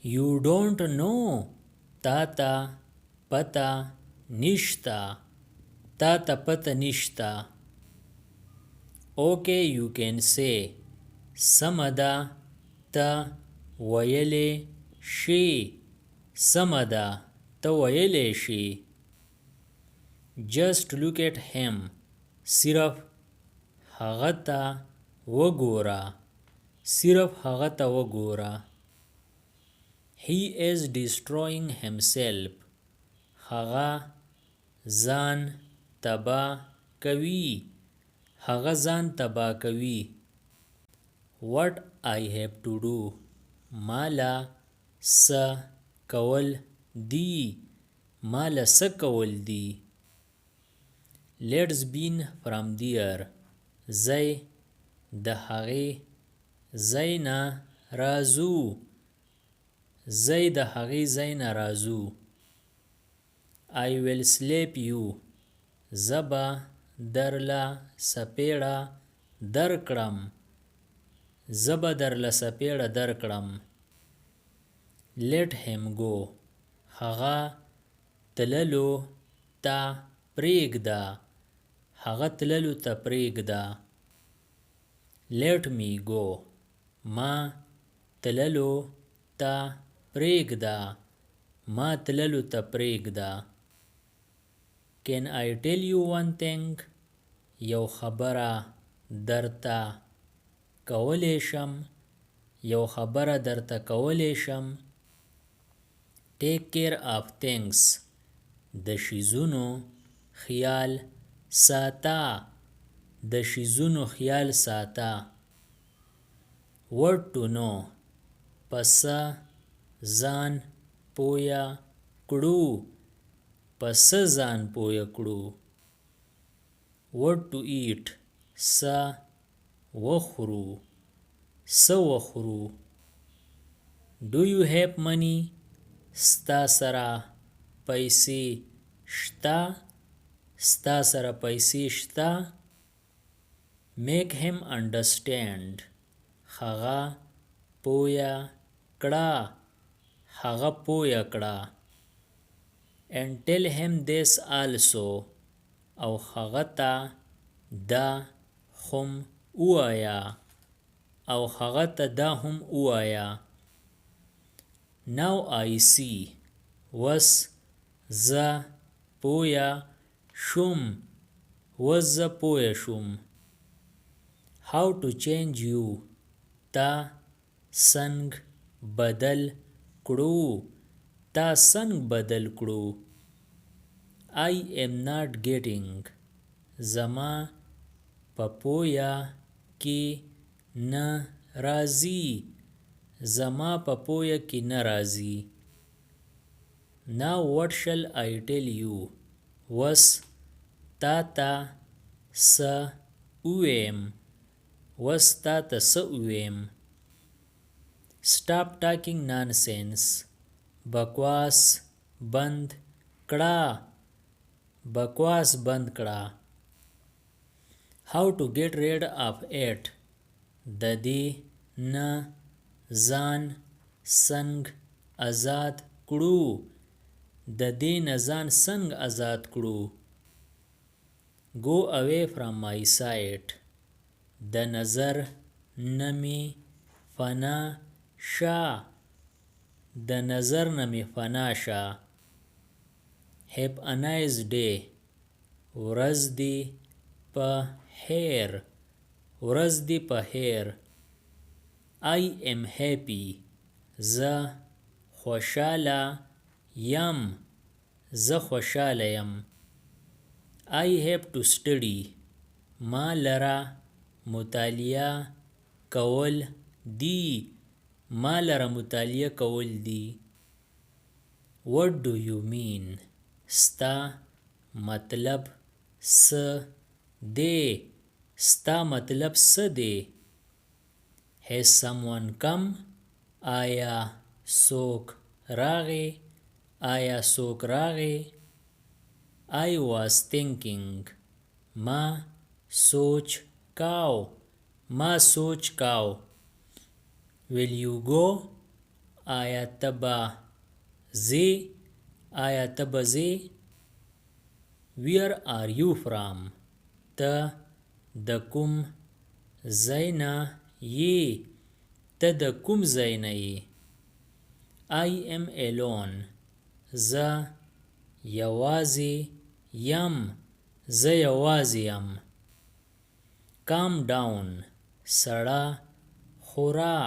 You don't know. تا تا پتا نشتا. تا تا پتا نشتا. Okay, you can say. سمدا تا ویلې شي. سمدا تا ویلې شي. Just look at him. صرف هغه ته وګوره. صرف هغه ته وګوره. He is destroying himself. هغه ځان تباه کوي. هغه ځان تباه کوي. What I have to do. مالا څه کول دي. مالا څه کول دي. Let's begin from there. زی د هغې ځای نه راځو. زی د هغې ځای نه راځو. I will slap you. زبا درله سپېړه درکړم. زبا درله سپېړه درکړم. Let him go. هغه تللو ته پرېږده. هغه تللو ته پرېږده. Let me go. ما تللو ته پرېږده. ما تللو ته پرېږده. Can I tell you one thing? یو خبره درته کولی شم. یو خبره درته کولی شم. Take care of things. د شیزونو خیال ساته. د شیزونو خیال ساته. What to know. پسه ځان پویه کړو. پسه ځان پویه کړو. What to eat. څه وخورو. څه وخورو. Do you have money. ستا سره پیسې شته. ستا سره پیسې شته. Make him understand. هغه پویه کړه. هغه پویه کړه. And tell him this also. او هغه ته دا هم ووایه. او هغه ته دا هم ووایه. Now I see. وس زه پویه شوم. وس زه پویه شوم. How to change you. تا څنګ بدل کړو. تا څنګ بدل کړو. I am not getting. زما په پویه کې نه راځي. زما په پویه کې نه راځي. Now what shall I tell you. وس تا ته څه وویم. وس تا ته څه وویم. Stop talking nonsense. بکواس بند کړه. بکواس بند کړه. How to get rid of it. د دې نه ځان څنګه آزاد کړو. د دې نه ځان څنګه آزاد کړو. Go away from my sight. د نظر نه مې فنا شه. د نظر نه مې فنا شه. Have a nice day. ورځ دې په خیر. ورځ دې په خیر. I am happy. زه خوشاله یم. زه خوشاله یم. I have to study. ما لره مطالعه کول دي. ما لره مطالعه کول دي. What do you mean. ستا مطلب څه دی. ستا مطلب څه دی. Has someone come. آیا څوک راغی. آیا څوک راغی. I was thinking. ما سوچ کاو. ما سوچ کاو. Will you go. آیا ته به ځې؟ آیا ته به ځې؟ Where are you from؟ ته د کوم ځای نه یې؟ ته د کوم ځای نه یې؟ I am alone. زه یوازې یم. زه یوازې یم. Calm down. سړه خوره.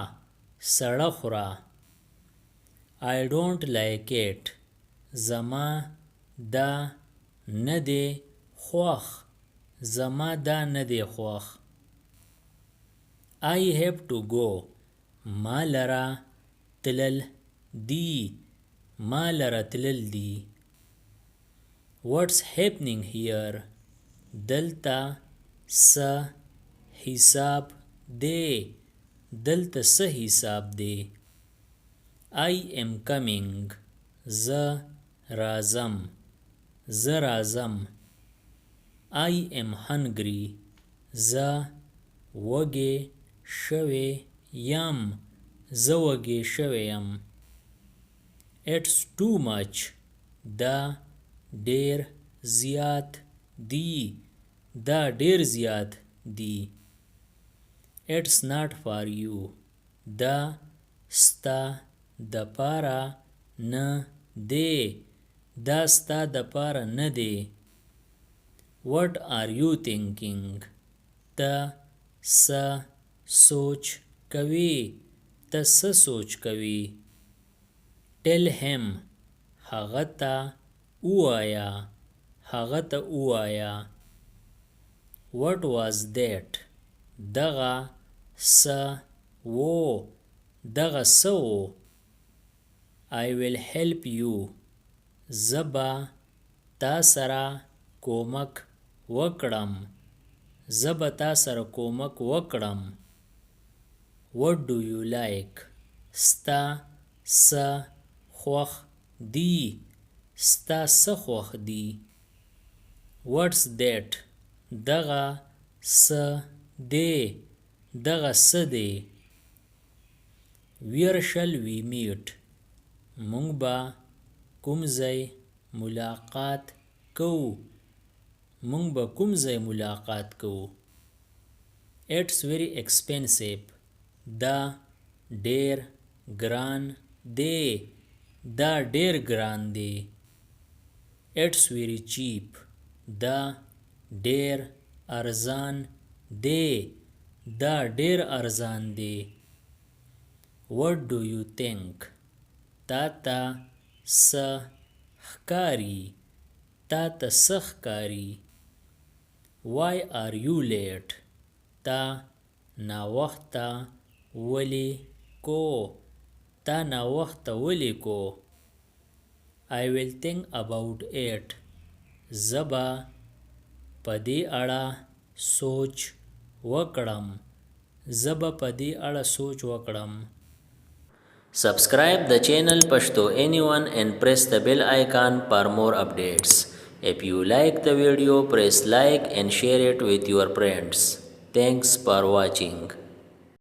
سړه خوره. I don't like it. زما دا نه دی خوښ. زما دا نه دی خوښ. I have to go. ما لره تلل دي. ما لره تلل دي. What's happening here؟ دلته څه حساب دی؟ دلته څه حساب دی؟ I am coming. زه راځم. زه راځم. I am hungry. زه وږی شوی یم. زه وږی شوی یم. It's too much. دا ډیر زیات دی. دا ډیر زیات دی. It's not for you. دا ستا د پاره نه دی. دا ستا د پاره نه دی. What are you thinking؟ ته څه سوچ کوي؟ ته څه سوچ کوي؟ Tell him. هغه ته ووایه. هغه ته ووایه. What was that؟ دغه څه و؟ دغه څه و؟ I will help you. زه به تا سره کومک وکړم. زه به تا سره کومک وکړم. What do you like؟ ستا څه خوښ دي؟ ستا څه خوښ دي؟ What's that؟ دغه څه دی؟ دغه څه دی؟ Where shall we meet؟ مونږ به کوم ځای ملاقات کوو؟ مونږ به کوم ځای ملاقات کوو؟ It's very expensive. دا ډیر ګران دی. دا ډیر ګران دی. It's very cheap. دا ډیر ارزان دی. دا ډیر ارزان دی. What do you think؟ تا ته څه ښکاري؟ تا ته څه ښکاري؟ Why are you late؟ تا ناوخته ولې کو؟ تا ناوخته ولې کو؟ I will think about it. زه به په دې اړه سوچ وکړم. زه به په دې اړه سوچ وکړم. Subscribe the channel Pashto Anyone and press the bell icon for more updates. If you like the video, press like and share it with your friends. Thanks for watching.